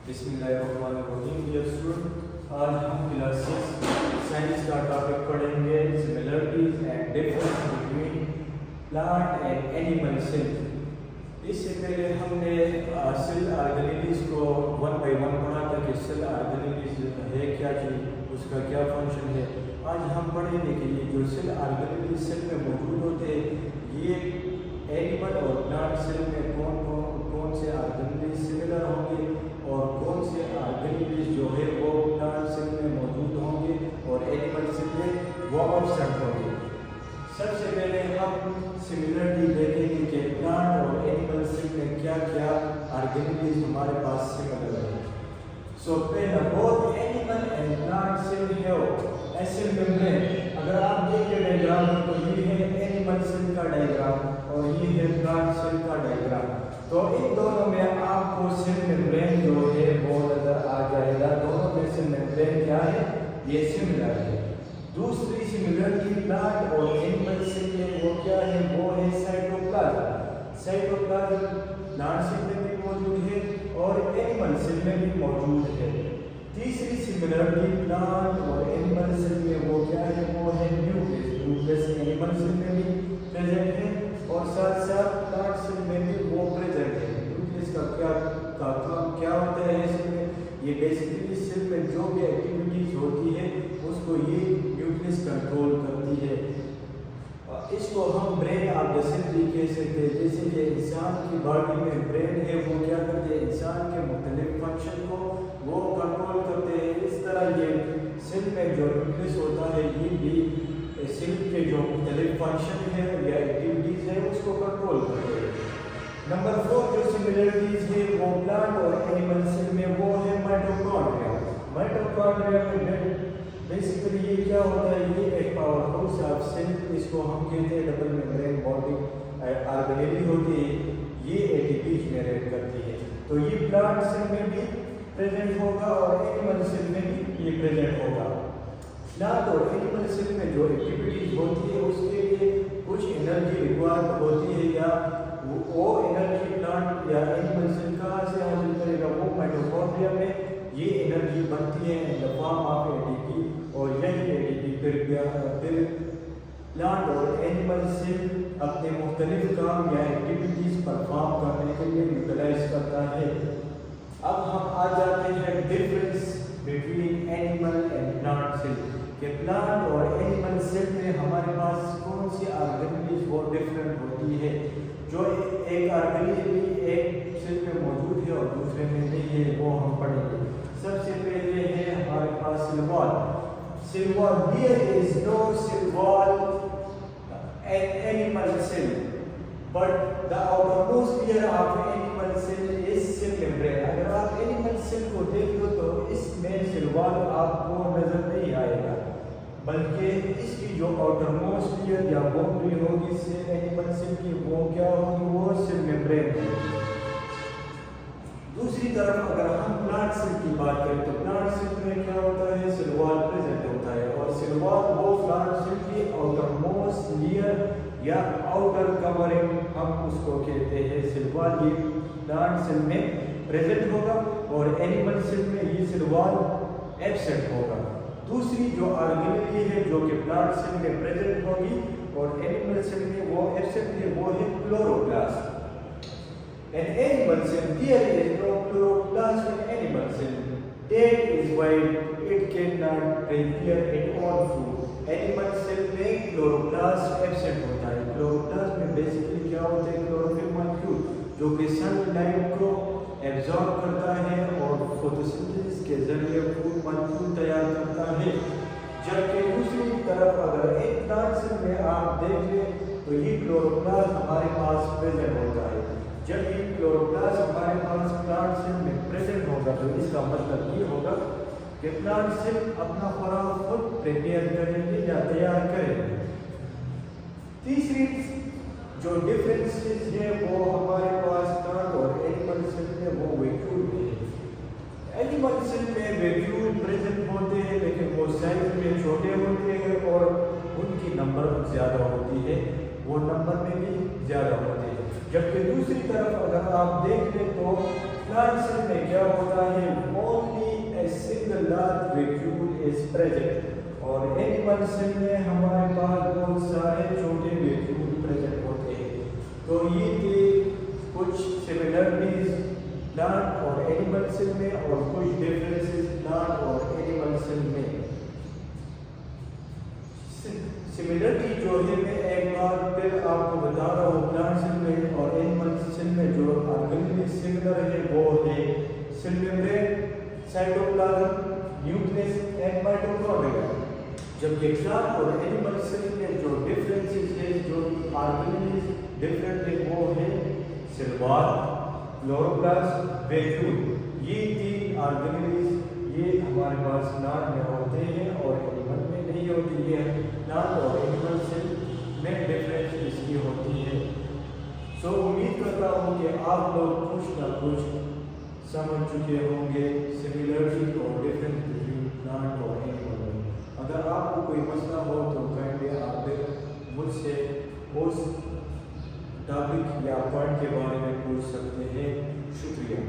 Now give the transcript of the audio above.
बिस्मिल्लाहिर्रहमानिर्रहीम। Dear student, आज हम क्लास 6 साइंस का टॉपिक पढ़ेंगे, similarities and difference between plant and animal cell. इससे पहले हमने सेल ऑर्गेनेलिज को वन बाय वन पढ़ा था कि सेल ऑर्गेनेलिज है क्या चीज़, उसका क्या फंक्शन है। आज हम पढ़ेंगे कि ये जो सेल ऑर्गेनेलिज सेल में मौजूद होते हैं, ये एनिमल और प्लांट सेल में कौन से ऑर्गेनेलिज सिमिलर होंगे और कौन से ऑर्गेनेलिज जो है वो प्लांट सेल में मौजूद होंगे और एनिमल सेल में वो एब्सेंट होंगे। सबसे पहले हम सिमिलरिटी देखेंगे कि प्लांट और एनिमल सेल में क्या क्या ऑर्गेनेलिज हमारे पास सिमिलर है। सो पहला, both animal and plant cell have a cell membrane. अगर आप देखिए डायग्राम तो ये है एनिमल सेल का डायग्राम और ये है प्लांट सेल का डायग्राम। तो इन दोनों में आपको सेल मेम्ब्रेन जो है वो नजर आ जाएगा। दोनों में से मेम्ब्रेन क्या है, ये सिमिलर है। दूसरी सिमिलरिटी प्लांट और एनिमल सेल में वो क्या है, वो है साइटोप्लाज्म। साइटोप्लाज्म प्लांट सेल में भी मौजूद है और एनिमल सेल में भी मौजूद है। तीसरी सिमिलरिटी प्लांट और एनिमल सेल में वो क्या है, वो है न्यूक्लियस। न्यूक्लियस एनिमल सेल में भी प्रेजेंट है और साथ साथ प्लांट सेल में भी वो प्रेजेंट है। न्यूक्लियस का काम क्या होता है सेल में, ये बेसिकली सेल में जो भी एक्टिविटीज होती है उसको ये न्यूक्लियस कंट्रोल करती है। इसको हम ब्रेन ऑफ द सेल भी कह सकते हैं। जैसे कि इंसान की बॉडी में ब्रेन है, वो क्या करते हैं, इंसान के मुख्तलिफ फंक्शन को वो कंट्रोल करते हैं। इस तरह ये सेल में जो न्यूक्लियस होता है, ये भी सेल के जो मुख्तलिफ फंक्शन है या एक्टिविटीज है उसको कंट्रोल करते हैं। नंबर 4 जो सिमिलरिटीज है वो प्लांट और एनिमल सेल में वो है माइटोकॉन्ड्रिया। माइटोकॉन्ड्रिया में बेसिकली ये क्या होता है, ये एक पावर हाउस ऑफ सेल, इसको हम कहते हैं डबल मेम्ब्रेन बॉडी ऑर्गेनेली होती है, ये एटीपी जनरेट करती है। तो ये प्लांट सेल में भी प्रेजेंट होगा और एनिमल सेल में भी ये प्रेजेंट होगा। प्लांट और एनिमल सेल में जो एक्टिविटीज होती है उसके लिए कुछ एनर्जी रिक्वायर्ड होती है, या वो एनर्जी प्लांट या एनिमल सेल कहाँ से हासिल करेगा, वो माइटोकॉन्ड्रिया में ये एनर्जी बनती है in the form of ATP. और यही एटीपी फिर प्लांट और एनिमल सेल अपने मुख्तलिफ काम या एक्टिविटीज परफॉर्म करने के लिए यूटिलाइज करता है। अब हम आ जाते हैं difference between animal and plant cell कि प्लांट और एनिमल सेल में हमारे पास कौन सी ऑर्गेनेलिज वो डिफरेंट होती है। जो एक ऑर्गेनेलिज एक सेल में मौजूद है और दूसरे में नहीं है, वो हम पढ़ेंगे। सबसे पहले है हमारे पास cell wall. Cell wall, there is no cell wall in animal cell, but the outermost layer of animal cell is cell membrane. अगर आप एनिमल सेल को देख लो तो इसमें सेल वॉल आपको नजर नहीं आएगा, बल्कि इसकी जो आउटरमोस्ट लेयर या बाउंड्री होगी सेल एनिमल सेल की, वो क्या होगी, वो सेल मेम्ब्रेन होगी। दूसरी तरफ अगर हम प्लांट सेल की बात करें तो प्लांट सेल में क्या होता है, सेल वॉल प्रेजेंट होता है और सेल वॉल वो प्लांट सेल की आउटरमोस्ट लेयर या आउटर कवरिंग हम उसको कहते हैं सेल वॉल। ये प्लांट सेल में प्रेजेंट होगा और एनिमल सेल में ये सेल वॉल एब्सेंट होगा। दूसरी जो ऑर्गेनेली है जो कि प्लांट सेल में प्रेजेंट होगी और एनिमल सेल में वो एब्सेंट है, वो है chloroplast. In animal cell, there is no chloroplast in animal cell. That is why it cannot prepare its own food. Animal cell में क्लोरोप्लास्ट एब्सेंट होता है। क्लोरोप्लास्ट में बेसिकली क्या होता है, क्लोरोफिल मॉलिक्यूल जो कि सनलाइट को एब्जॉर्ब करता है और फोटोसिंथेसिस के जरिए फूड मॉलिक्यूल तैयार करता है। जबकि दूसरी तरफ अगर एक प्लांट सेल में आप देख लें तो ये क्लोरोप्लास्ट हमारे पास प्रेजेंट होता है। जब ये क्लोरोप्लास्ट हमारे पास प्लांट सेल में प्रेजेंट होगा तो इसका मतलब ये होगा कि प्लांट सेल अपना खुराक खुद प्रिपेयर करेंगे या तैयार करेंगे। तीसरी जो डिफरेंसेस है वो हमारे पास प्लांट और एनिमल सेल में वो वैक्यूल में है। एनिमल सेल में वैक्यूल प्रेजेंट होते हैं लेकिन वो साइज में छोटे होते हैं और उनकी नंबर ज़्यादा होती है, वो नंबर में भी ज़्यादा होते हैं। जबकि दूसरी तरफ अगर आप देख लें तो प्लांट सेल में क्या होता है, only a single large vacuole is present, और एनिमल सेल में हमारे पास बहुत सारे छोटे वैक्यूल प्रेजेंट होते हैं। तो ये थे कुछ सिमिलरिटीज प्लांट और एनिमल सेल में और कुछ डिफरेंसेस प्लांट और एनिमल सेल में। सिमिलरिटी जो है मैं एक बार फिर आपको बता रहा हूँ, प्लांट सेल में और एनिमल सेल में जो ऑर्गेनिक सिमिलर है वो है cell membrane, cytoplasm, nucleus and mitochondria. जबकि प्लांट और एनिमल सेल में जो डिफरेंसेस है, जो ऑर्गेनिक डिफरेंट है, वो है सेल वॉल, क्लोरोप्लास्ट, वैक्यूल। ये तीन ऑर्गेनिल्स ये हमारे पास प्लांट में होते हैं और एनिमल में नहीं होती है। प्लांट और एनिमल सेल में डिफरेंस इसकी होती है। सो उम्मीद करता हूँ कि आप लोग कुछ ना कुछ समझ चुके होंगे सिमिलरिटी और डिफरेंस बिटवीन प्लांट और एनिमल में। अगर आपको कोई मसला हो तो काइंडली आप मुझसे उस टॉपिक या पॉइंट के बारे में पूछ सकते हैं। शुक्रिया।